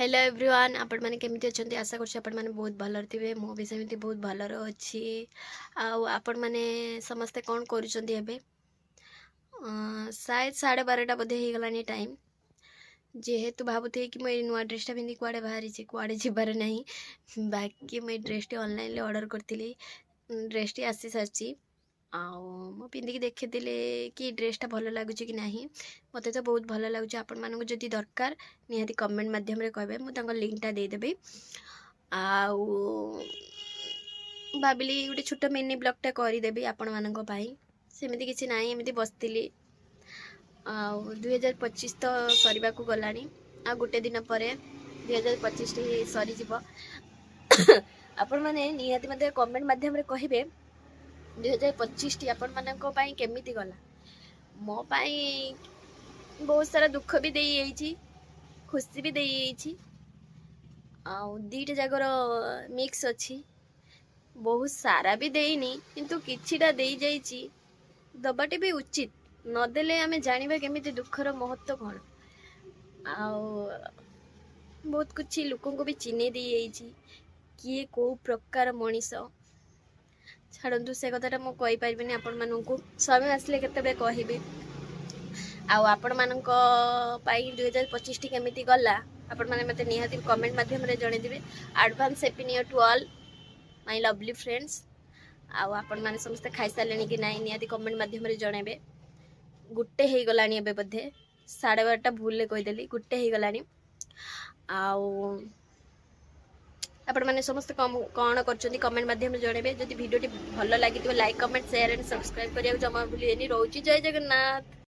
Hello everyone आपण मैंने केमिति अच्छा आशा कर बहुत भलर थे मु भी सेमती बहुत भलर अच्छी आपण मैंने समस्ते कौन करुँचे शायद 12:30 बोधे हो गलानी टाइम जेहेतु भावुथे कि मुझे नुआ ड्रेसटा पिंधि कुआड़े बाहरी कुआड़े जबार ना बाकी मुझे ड्रेसटी ऑनलाइन ऑर्डर करी ड्रेसटी आसी सारी आउ पिंधिकी देखी कि ड्रेसटा भल लगुच कि ना मत तो बहुत भल लगुच आपण मानक जदि दरकार निहाती कमेंट मध्यम कहे मुझे लिंकटा देदेवि आउ भाविली गोटे छोट मिनी ब्लगटा करदेवी आपण मानी सेमती किसी ना एमती बसती आ 2025 तो सरवा को गलानी आ गोटे दिन पर 2025 सरीज आपण मैंने निहाती मत कमेंट मध्यम कहे 2025 टी आपण मानक केमिति गला मो पाई बहुत सारा दुख भी दे खुशी भी दे दीटा जगर मिक्स अच्छी बहुत सारा भी देनी किंतु किछिटा दे जाइए दबाटे भी उचित नदेले आमे जानिबा केमिति दुखर महत्व कौन बहुत कुछ लोकों को भी चिन्ह दे किए को प्रकार मनीष छाड़ू से कथाटा मुझे कहीपरि आपण मानू समय आसिले केते कहबी आपण मानक 2025 टी केमिति गला आपण माने मते निहाती कमेंट माध्यम रे जणेदिबे advance happy new year to all my lovely friends आपण माने समस्त खाई सारले कि नाई निहाती कमेंट माध्यम रे जणेबे गुट्टे हो गलानी एबे बोधे 12:30 भूल कहीदेली गुट्टे हो गलानी आपण मैंने समस्त कौन कर कमेंट माध्यम जणेबे जदि वीडियो भल लगी like comment share and subscribe करिया जमा भूलिएनी रोची जय जगन्नाथ।